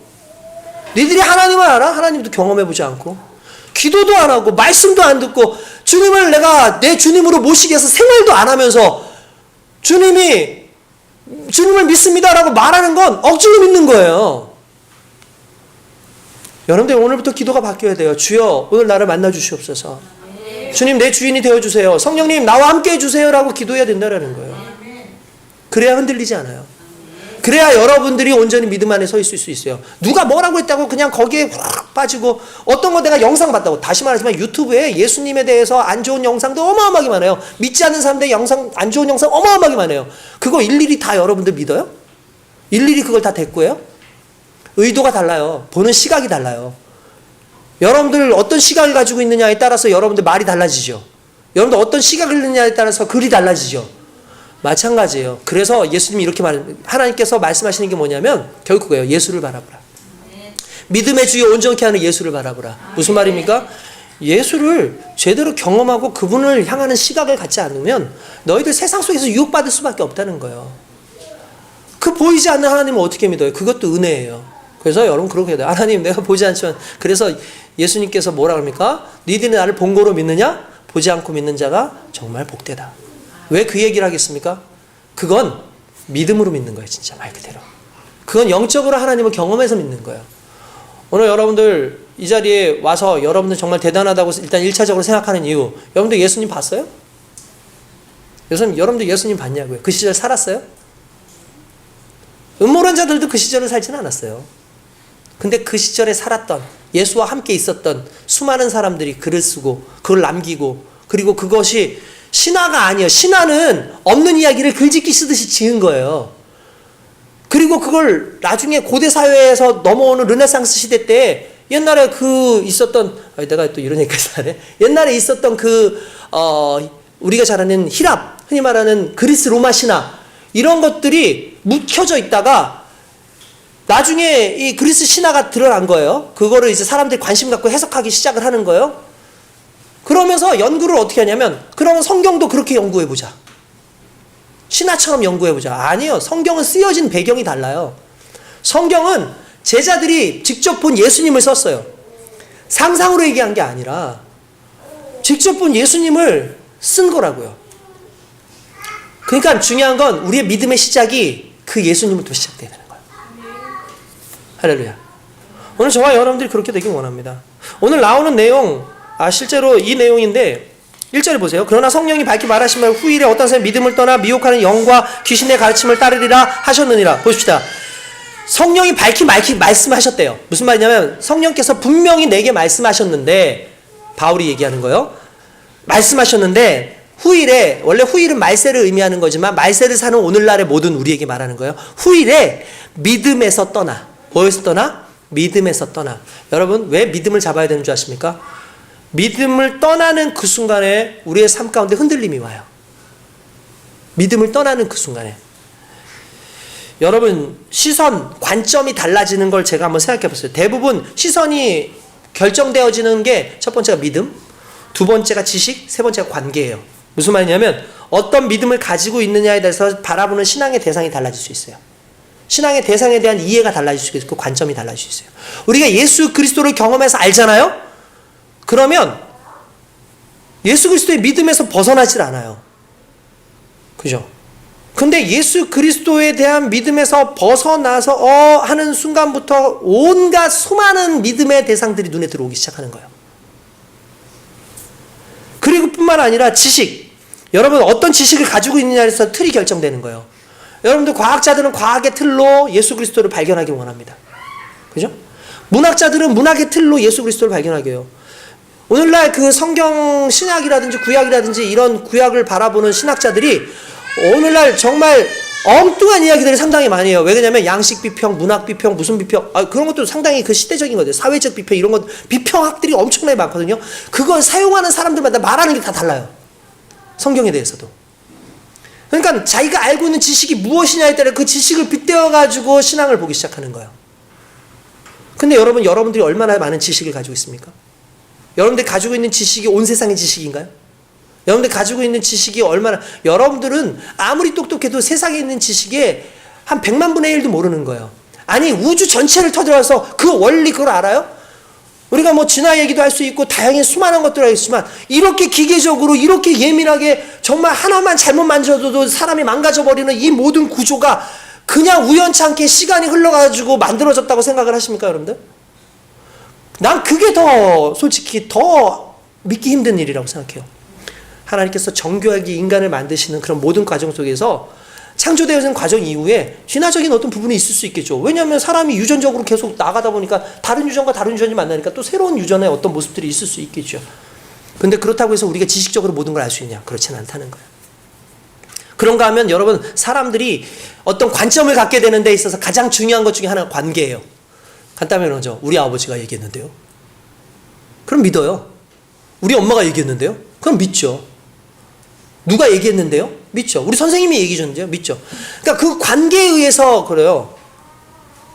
니들이 하나님을 알아? 하나님도 경험해보지 않고. 기도도 안 하고 말씀도 안 듣고 주님을 내가 내 주님으로 모시기 위해서 생활도 안 하면서 주님을 믿습니다라고 말하는 건 억지로 믿는 거예요. 여러분들 오늘부터 기도가 바뀌어야 돼요. 주여 오늘 나를 만나 주시옵소서. 주님 내 주인이 되어주세요. 성령님 나와 함께 해주세요라고 기도해야 된다는 거예요. 그래야 흔들리지 않아요. 그래야 여러분들이 온전히 믿음 안에 서 있을 수 있어요. 누가 뭐라고 했다고 그냥 거기에 확 빠지고 어떤 거 내가 영상 봤다고. 다시 말하지만 유튜브에 예수님에 대해서 안 좋은 영상도 어마어마하게 많아요. 믿지 않는 사람들의 영상, 안 좋은 영상 어마어마하게 많아요. 그거 일일이 다 여러분들 믿어요? 일일이 그걸 다 대꾸해요? 의도가 달라요. 보는 시각이 달라요. 여러분들 어떤 시각을 가지고 있느냐에 따라서 여러분들 말이 달라지죠. 여러분들 어떤 시각을 있느냐에 따라서 글이 달라지죠. 마찬가지예요. 그래서 예수님이 이렇게 하나님께서 말씀하시는 게 뭐냐면 결국 그거예요. 예수를 바라보라. 믿음의 주여 온전케 하는 예수를 바라보라. 무슨 말입니까? 예수를 제대로 경험하고 그분을 향하는 시각을 갖지 않으면 너희들 세상 속에서 유혹받을 수밖에 없다는 거예요. 그 보이지 않는 하나님을 어떻게 믿어요? 그것도 은혜예요. 그래서 여러분 그렇게 돼요. 하나님 내가 보지 않지만, 그래서 예수님께서 뭐라 그럽니까? 니들이 나를 본고로 믿느냐? 보지 않고 믿는 자가 정말 복되다. 왜 그 얘기를 하겠습니까? 그건 믿음으로 믿는 거예요. 진짜 말 그대로. 그건 영적으로 하나님을 경험해서 믿는 거예요. 오늘 여러분들 이 자리에 와서 여러분들 정말 대단하다고 일단 1차적으로 생각하는 이유, 여러분들 예수님 봤어요? 여러분들 예수님 봤냐고요? 그 시절 살았어요? 음모론자들도 그 시절을 살지는 않았어요. 근데 그 시절에 살았던, 예수와 함께 있었던 수많은 사람들이 글을 쓰고 그걸 남기고, 그리고 그것이 신화가 아니에요. 신화는 없는 이야기를 글짓기 쓰듯이 지은 거예요. 그리고 그걸 나중에 고대 사회에서 넘어오는 르네상스 시대 때 옛날에 있었던, 내가 또 이런 얘기까지 하네. 옛날에 있었던 우리가 잘 아는 히랍, 흔히 말하는 그리스 로마 신화, 이런 것들이 묵혀져 있다가 나중에 이 그리스 신화가 드러난 거예요. 그거를 이제 사람들이 관심 갖고 해석하기 시작을 하는 거예요. 그러면서 연구를 어떻게 하냐면, 그러면 성경도 그렇게 연구해보자. 신화처럼 연구해보자. 아니요. 성경은 쓰여진 배경이 달라요. 성경은 제자들이 직접 본 예수님을 썼어요. 상상으로 얘기한 게 아니라 직접 본 예수님을 쓴 거라고요. 그러니까 중요한 건 우리의 믿음의 시작이 그 예수님부터 시작되는 거예요. 할렐루야. 오늘 저와 여러분들이 그렇게 되길 원합니다. 오늘 나오는 내용, 실제로 이 내용인데 1절에 보세요. 그러나 성령이 밝히 말하시면 후일에 어떤 사람이 믿음을 떠나 미혹하는 영과 귀신의 가르침을 따르리라 하셨느니라. 보십시다. 성령이 밝히 말씀하셨대요. 무슨 말이냐면 성령께서 분명히 내게 말씀하셨는데, 바울이 얘기하는 거예요. 말씀하셨는데 후일에, 원래 후일은 말세를 의미하는 거지만 말세를 사는 오늘날의 모든 우리에게 말하는 거예요. 후일에 믿음에서 떠나. 뭐에서 떠나? 믿음에서 떠나. 여러분 왜 믿음을 잡아야 되는 줄 아십니까? 믿음을 떠나는 그 순간에 우리의 삶 가운데 흔들림이 와요. 믿음을 떠나는 그 순간에. 여러분 시선, 관점이 달라지는 걸 제가 한번 생각해 보세요. 대부분 시선이 결정되어지는 게 첫 번째가 믿음, 두 번째가 지식, 세 번째가 관계예요. 무슨 말이냐면 어떤 믿음을 가지고 있느냐에 대해서 바라보는 신앙의 대상이 달라질 수 있어요. 신앙의 대상에 대한 이해가 달라질 수 있고 관점이 달라질 수 있어요. 우리가 예수 그리스도를 경험해서 알잖아요? 그러면 예수 그리스도의 믿음에서 벗어나질 않아요. 그죠? 근데 예수 그리스도에 대한 믿음에서 벗어나서 하는 순간부터 온갖 수많은 믿음의 대상들이 눈에 들어오기 시작하는 거예요. 그리고 뿐만 아니라 지식. 여러분 어떤 지식을 가지고 있느냐에서 틀이 결정되는 거예요. 여러분들 과학자들은 과학의 틀로 예수 그리스도를 발견하길 원합니다. 그죠? 문학자들은 문학의 틀로 예수 그리스도를 발견하게 해요. 오늘날 그 성경 신약이라든지 구약이라든지 이런 구약을 바라보는 신학자들이 오늘날 정말 엉뚱한 이야기들을 상당히 많이 해요. 왜 그러냐면 양식 비평, 문학 비평, 무슨 비평, 그런 것도 상당히 그 시대적인 거죠. 사회적 비평, 이런 것, 비평학들이 엄청나게 많거든요. 그걸 사용하는 사람들마다 말하는 게 다 달라요. 성경에 대해서도. 그러니까 자기가 알고 있는 지식이 무엇이냐에 따라 그 지식을 빗대어가지고 신앙을 보기 시작하는 거예요. 근데 여러분들이 얼마나 많은 지식을 가지고 있습니까? 여러분들이 가지고 있는 지식이 온 세상의 지식인가요? 여러분들이 가지고 있는 지식이 얼마나, 여러분들은 아무리 똑똑해도 세상에 있는 지식의 한 100만 분의 1도 모르는 거예요. 아니 우주 전체를 터져서 그 원리 그걸 알아요? 우리가 뭐 진화 얘기도 할 수 있고 다양한 수많은 것들을 하겠지만 이렇게 기계적으로 이렇게 예민하게 정말 하나만 잘못 만져도 사람이 망가져버리는 이 모든 구조가 그냥 우연찮게 시간이 흘러가지고 만들어졌다고 생각을 하십니까 여러분들? 난 그게 더 솔직히 더 믿기 힘든 일이라고 생각해요. 하나님께서 정교하게 인간을 만드시는 그런 모든 과정 속에서 창조되어진 과정 이후에 진화적인 어떤 부분이 있을 수 있겠죠. 왜냐하면 사람이 유전적으로 계속 나가다 보니까 다른 유전과 다른 유전이 만나니까 또 새로운 유전의 어떤 모습들이 있을 수 있겠죠. 근데 그렇다고 해서 우리가 지식적으로 모든 걸 알 수 있냐? 그렇진 않다는 거예요. 그런가 하면 여러분 사람들이 어떤 관점을 갖게 되는 데 있어서 가장 중요한 것 중에 하나가 관계예요. 간단히 말하죠. 우리 아버지가 얘기했는데요. 그럼 믿어요. 우리 엄마가 얘기했는데요? 그럼 믿죠. 누가 얘기했는데요? 믿죠. 우리 선생님이 얘기해 줬는데요? 믿죠. 그러니까 그 관계에 의해서 그래요.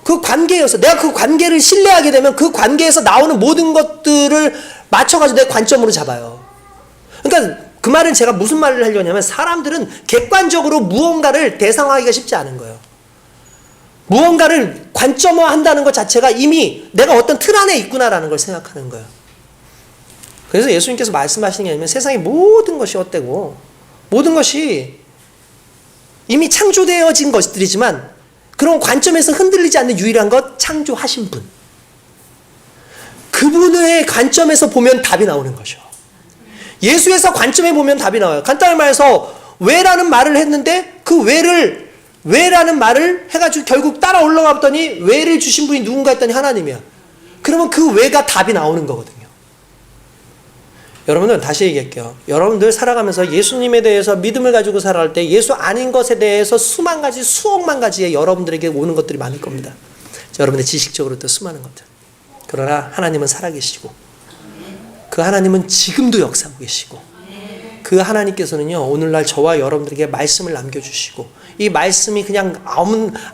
그 관계에서 내가 그 관계를 신뢰하게 되면 그 관계에서 나오는 모든 것들을 맞춰가지고 내 관점으로 잡아요. 그러니까 그 말은 제가 무슨 말을 하려냐면 사람들은 객관적으로 무언가를 대상화하기가 쉽지 않은 거예요. 무언가를 관점화한다는 것 자체가 이미 내가 어떤 틀 안에 있구나라는 걸 생각하는 거예요. 그래서 예수님께서 말씀하시는 게 아니면 세상의 모든 것이 헛되고 모든 것이 이미 창조되어진 것들이지만 그런 관점에서 흔들리지 않는 유일한 것 창조하신 분. 그분의 관점에서 보면 답이 나오는 거죠. 예수에서 관점에 보면 답이 나와요. 간단히 말해서 왜라는 말을 했는데 그 왜라는 말을 해가지고 결국 따라 올라가 봤더니 왜를 주신 분이 누군가 했더니 하나님이야. 그러면 그 왜가 답이 나오는 거거든요. 여러분들 다시 얘기할게요. 여러분들 살아가면서 예수님에 대해서 믿음을 가지고 살아갈 때 예수 아닌 것에 대해서 수만 가지 수억만 가지의 여러분들에게 오는 것들이 많을 겁니다. 여러분의 지식적으로도 수많은 것들. 그러나 하나님은 살아계시고 그 하나님은 지금도 역사하고 계시고 그 하나님께서는요 오늘날 저와 여러분들에게 말씀을 남겨주시고 이 말씀이 그냥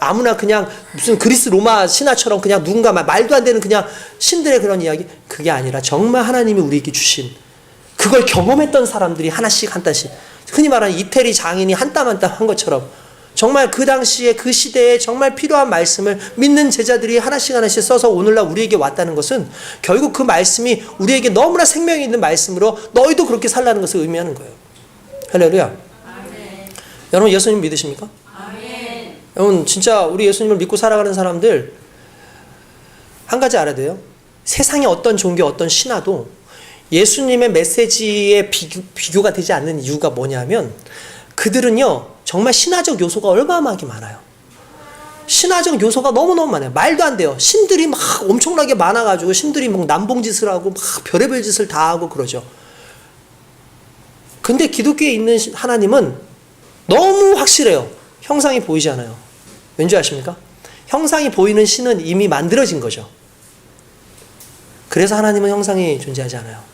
아무나 그냥 무슨 그리스 로마 신화처럼 그냥 누군가 말도 안 되는 그냥 신들의 그런 이야기 그게 아니라 정말 하나님이 우리에게 주신 그걸 경험했던 사람들이 하나씩 한 땀씩 흔히 말하는 이태리 장인이 한 땀 한 땀 한 것처럼 정말 그 당시에 그 시대에 정말 필요한 말씀을 믿는 제자들이 하나씩 하나씩 써서 오늘날 우리에게 왔다는 것은 결국 그 말씀이 우리에게 너무나 생명이 있는 말씀으로 너희도 그렇게 살라는 것을 의미하는 거예요. 할렐루야. 아멘. 여러분 예수님 믿으십니까? 아멘. 여러분 진짜 우리 예수님을 믿고 살아가는 사람들 한 가지 알아야 돼요. 세상의 어떤 종교 어떤 신화도 예수님의 메시지에 비교가 되지 않는 이유가 뭐냐면 그들은요 정말 신화적 요소가 얼마만하게 많아요. 신화적 요소가 너무너무 많아요. 말도 안 돼요. 신들이 막 엄청나게 많아가지고 신들이 막 남봉짓을 하고 막 별의별 짓을 다 하고 그러죠. 근데 기독교에 있는 하나님은 너무 확실해요. 형상이 보이지 않아요. 왠지 아십니까? 형상이 보이는 신은 이미 만들어진 거죠. 그래서 하나님은 형상이 존재하지 않아요.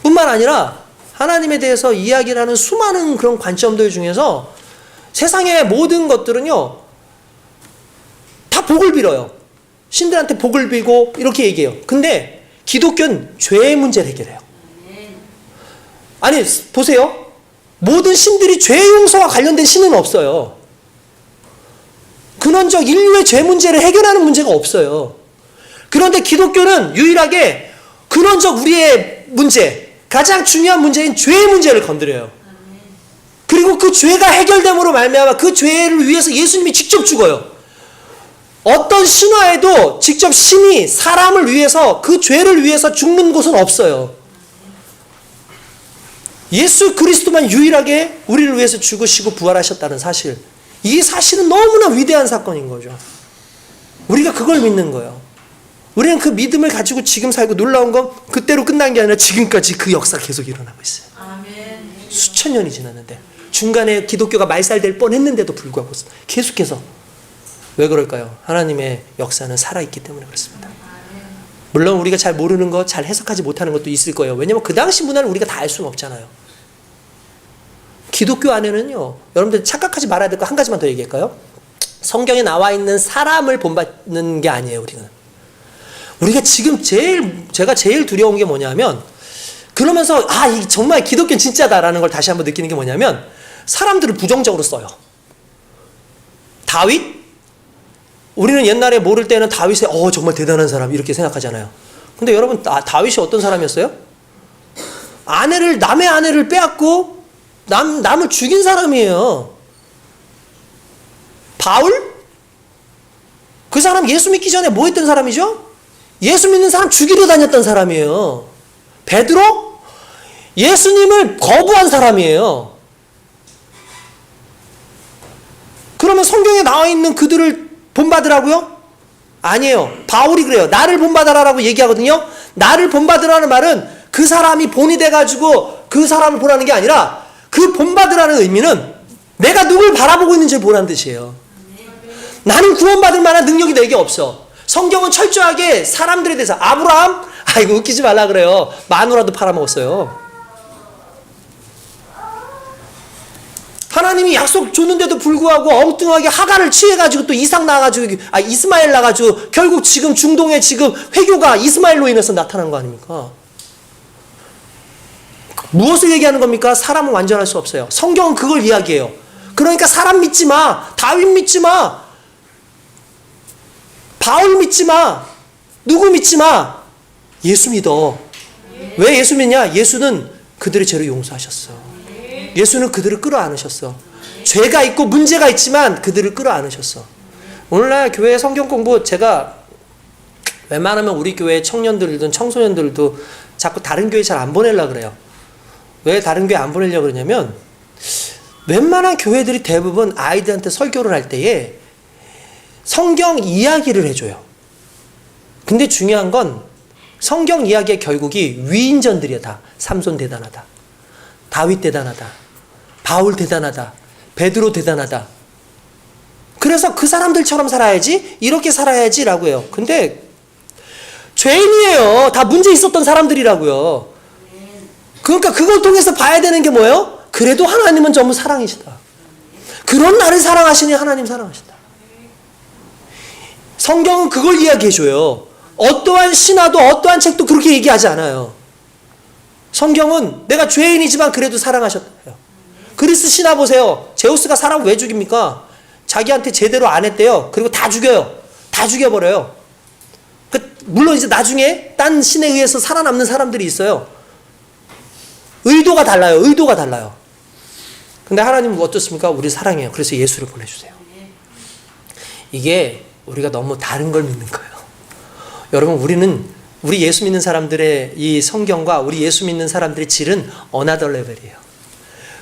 뿐만 아니라 하나님에 대해서 이야기를 하는 수많은 그런 관점들 중에서 세상의 모든 것들은요 다 복을 빌어요. 신들한테 복을 빌고 이렇게 얘기해요. 근데 기독교는 죄의 문제를 해결해요. 아니 보세요. 모든 신들이 죄 용서와 관련된 신은 없어요. 근원적 인류의 죄 문제를 해결하는 문제가 없어요. 그런데 기독교는 유일하게 근원적 우리의 문제 가장 중요한 문제인 죄의 문제를 건드려요. 그리고 그 죄가 해결됨으로 말미암아 그 죄를 위해서 예수님이 직접 죽어요. 어떤 신화에도 직접 신이 사람을 위해서 그 죄를 위해서 죽는 곳은 없어요. 예수 그리스도만 유일하게 우리를 위해서 죽으시고 부활하셨다는 사실. 이 사실은 너무나 위대한 사건인 거죠. 우리가 그걸 믿는 거예요. 우리는 그 믿음을 가지고 지금 살고 놀라운 건 그때로 끝난 게 아니라 지금까지 그 역사가 계속 일어나고 있어요. 아멘. 수천 년이 지났는데 중간에 기독교가 말살될 뻔했는데도 불구하고 계속해서 왜 그럴까요? 하나님의 역사는 살아있기 때문에 그렇습니다. 물론 우리가 잘 모르는 것, 잘 해석하지 못하는 것도 있을 거예요. 왜냐하면 그 당시 문화를 우리가 다 알 수는 없잖아요. 기독교 안에는요, 여러분들 착각하지 말아야 될 거 한 가지만 더 얘기할까요? 성경에 나와 있는 사람을 본받는 게 아니에요, 우리는. 우리가 지금 제가 제일 두려운 게 뭐냐면, 그러면서, 정말 기독교는 진짜다라는 걸 다시 한번 느끼는 게 뭐냐면, 사람들을 부정적으로 써요. 다윗? 우리는 옛날에 모를 때는 다윗의, 정말 대단한 사람, 이렇게 생각하잖아요. 근데 여러분, 다윗이 어떤 사람이었어요? 남의 아내를 빼앗고, 남을 죽인 사람이에요. 바울? 그 사람 예수 믿기 전에 뭐 했던 사람이죠? 예수 믿는 사람 죽이러 다녔던 사람이에요. 베드로? 예수님을 거부한 사람이에요. 그러면 성경에 나와 있는 그들을 본받으라고요? 아니에요. 바울이 그래요. 나를 본받아라라고 얘기하거든요. 나를 본받으라는 말은 그 사람이 본이 돼가지고 그 사람을 보라는 게 아니라 그 본받으라는 의미는 내가 누굴 바라보고 있는지를 보라는 뜻이에요. 나는 구원받을 만한 능력이 내게 없어. 성경은 철저하게 사람들에 대해서 아브라함 이거 웃기지 말라 그래요. 마누라도 팔아먹었어요. 하나님이 약속 줬는데도 불구하고 엉뚱하게 하가를 취해가지고 또 이삭 나가지고 이스마엘 나가지고 결국 지금 중동에 지금 회교가 이스마엘로 인해서 나타난 거 아닙니까? 무엇을 얘기하는 겁니까? 사람은 완전할 수 없어요. 성경은 그걸 이야기해요. 그러니까 사람 믿지 마. 다윗 믿지 마. 바울 믿지 마. 누구 믿지 마. 예수 믿어. 왜 예수 믿냐? 예수는 그들의 죄를 용서하셨어. 예수는 그들을 끌어안으셨어. 죄가 있고 문제가 있지만 그들을 끌어안으셨어. 오늘날 교회 성경 공부 제가 웬만하면 우리 교회 청년들이든 청소년들도 자꾸 다른 교회 잘 안 보내려고 그래요. 왜 다른 교회 안 보내려고 그러냐면 웬만한 교회들이 대부분 아이들한테 설교를 할 때에 성경 이야기를 해줘요. 근데 중요한 건 성경 이야기의 결국이 위인전들이야. 다 삼손 대단하다, 다윗 대단하다, 바울 대단하다, 베드로 대단하다. 그래서 그 사람들처럼 살아야지, 이렇게 살아야지 라고 해요. 근데 죄인이에요. 다 문제 있었던 사람들이라고요. 그러니까 그걸 통해서 봐야 되는 게 뭐예요? 그래도 하나님은 전부 사랑이시다. 그런 나를 사랑하시니 하나님 사랑하시다. 성경은 그걸 이야기해줘요. 어떠한 신화도 어떠한 책도 그렇게 얘기하지 않아요. 성경은 내가 죄인이지만 그래도 사랑하셨대요. 그리스 신화 보세요. 제우스가 사람을 왜 죽입니까? 자기한테 제대로 안 했대요. 그리고 다 죽여요. 다 죽여버려요. 물론 이제 나중에 딴 신에 의해서 살아남는 사람들이 있어요. 의도가 달라요. 의도가 달라요. 근데 하나님은 어떻습니까? 우리 사랑해요. 그래서 예수를 보내주세요. 이게 우리가 너무 다른 걸 믿는 거예요. 여러분, 우리 예수 믿는 사람들의 이 성경과 우리 예수 믿는 사람들의 질은 어나더 레벨이에요.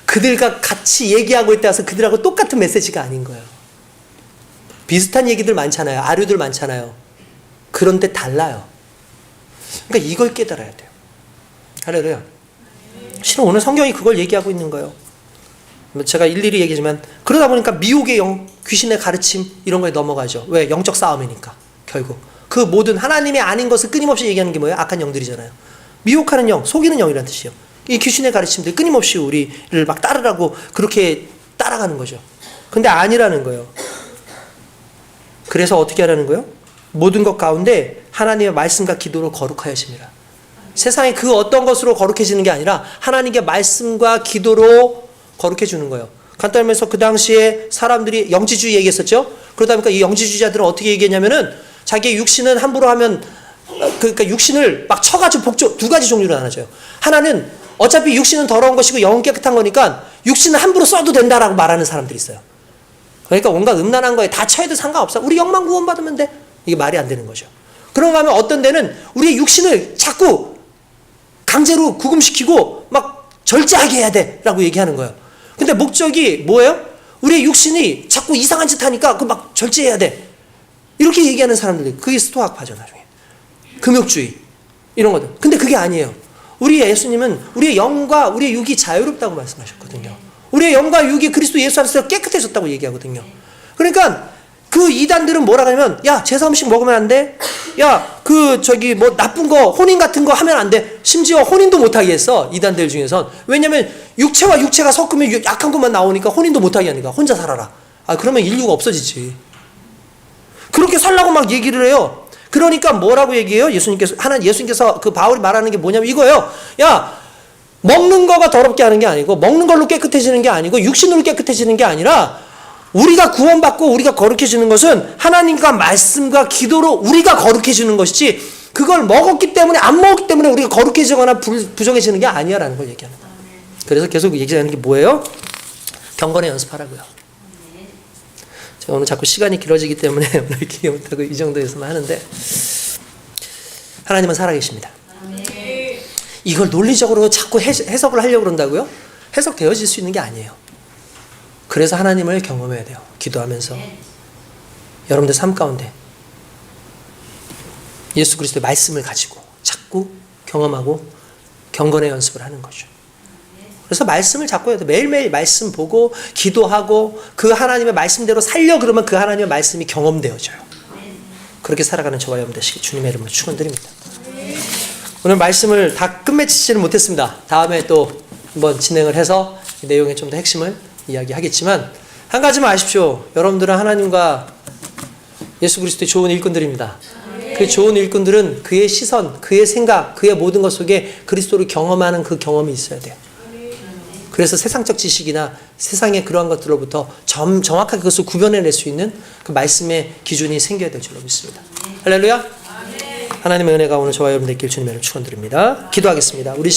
그들과 같이 얘기하고 있다 해서 그들하고 똑같은 메시지가 아닌 거예요. 비슷한 얘기들 많잖아요. 아류들 많잖아요. 그런데 달라요. 그러니까 이걸 깨달아야 돼요. 할렐루야. 실은 오늘 성경이 그걸 얘기하고 있는 거예요. 제가 일일이 얘기하지만 그러다 보니까 미혹의 영, 귀신의 가르침 이런 거에 넘어가죠. 왜? 영적 싸움이니까. 결국 그 모든 하나님이 아닌 것을 끊임없이 얘기하는 게 뭐예요? 악한 영들이잖아요. 미혹하는 영, 속이는 영이라는 뜻이에요. 이 귀신의 가르침들 끊임없이 우리를 막 따르라고 그렇게 따라가는 거죠. 근데 아니라는 거예요. 그래서 어떻게 하라는 거예요? 모든 것 가운데 하나님의 말씀과 기도로 거룩하여집니다. 세상에 그 어떤 것으로 거룩해지는 게 아니라 하나님의 말씀과 기도로 거룩해주는 거예요. 간단히 말해서 그 당시에 사람들이 영지주의 얘기했었죠. 그러다 보니까 이 영지주의자들은 어떻게 얘기했냐면은 자기의 육신은 함부로 하면 그러니까 육신을 막 쳐가지고 복조 두 가지 종류로 나눠져요. 하나는 어차피 육신은 더러운 것이고 영은 깨끗한 거니까 육신은 함부로 써도 된다라고 말하는 사람들이 있어요. 그러니까 온갖 음란한 거에 다 쳐해도 상관없어. 우리 영만 구원받으면 돼. 이게 말이 안 되는 거죠. 그런가 하면 어떤 데는 우리의 육신을 자꾸 강제로 구금시키고 막 절제하게 해야 돼 라고 얘기하는 거예요. 근데 목적이 뭐예요? 우리의 육신이 자꾸 이상한 짓 하니까 그 막 절제해야 돼. 이렇게 얘기하는 사람들이 그게 스토아파죠. 나중에 금욕주의 이런 것들. 근데 그게 아니에요. 우리 예수님은 우리의 영과 우리의 육이 자유롭다고 말씀하셨거든요. 우리의 영과 육이 그리스도 예수 안에서 깨끗해졌다고 얘기하거든요. 그러니까 그 이단들은 뭐라 하냐면 야 제사 음식 먹으면 안 돼. 야 뭐 나쁜 거 혼인 같은 거 하면 안 돼. 심지어 혼인도 못하게 했어. 이단들 중에선. 왜냐면 육체와 육체가 섞으면 약한 것만 나오니까 혼인도 못하게 하니까 혼자 살아라. 그러면 인류가 없어지지. 그렇게 살라고 막 얘기를 해요. 그러니까 뭐라고 얘기해요? 예수님께서 그 바울이 말하는 게 뭐냐면 이거예요. 야, 먹는 거가 더럽게 하는 게 아니고 먹는 걸로 깨끗해지는 게 아니고 육신으로 깨끗해지는 게 아니라 우리가 구원받고 우리가 거룩해지는 것은 하나님과 말씀과 기도로 우리가 거룩해지는 것이지 그걸 먹었기 때문에 안 먹었기 때문에 우리가 거룩해지거나 부정해지는 게 아니야라는 걸 얘기합니다. 그래서 계속 얘기하는 게 뭐예요? 경건의 연습하라고요. 제가 오늘 자꾸 시간이 길어지기 때문에 오늘 기회 못하고 이 정도에서만 하는데 하나님은 살아계십니다. 이걸 논리적으로 자꾸 해석을 하려고 그런다고요? 해석되어질 수 있는 게 아니에요. 그래서 하나님을 경험해야 돼요. 기도하면서. 여러분들 삶 가운데 예수 그리스도의 말씀을 가지고 자꾸 경험하고 경건의 연습을 하는 거죠. 그래서 말씀을 자꾸 해야 돼. 매일매일 말씀 보고 기도하고 그 하나님의 말씀대로 살려 그러면 그 하나님의 말씀이 경험되어져요. 그렇게 살아가는 저와 여러분 되시길 주님의 이름으로 축원드립니다. 오늘 말씀을 다 끝맺지는 못했습니다. 다음에 또 한번 진행을 해서 이 내용의 좀 더 핵심을 이야기하겠지만 한 가지만 아십시오. 여러분들은 하나님과 예수 그리스도의 좋은 일꾼들입니다. 그 좋은 일꾼들은 그의 시선, 그의 생각, 그의 모든 것 속에 그리스도를 경험하는 그 경험이 있어야 돼요. 그래서 세상적 지식이나 세상의 그러한 것들로부터 정확하게 그것을 구별해낼 수 있는 그 말씀의 기준이 생겨야 될 줄로 믿습니다. 할렐루야. 하나님의 은혜가 오늘 저와 여러분들께 주님의 축원드립니다. 기도하겠습니다. 우리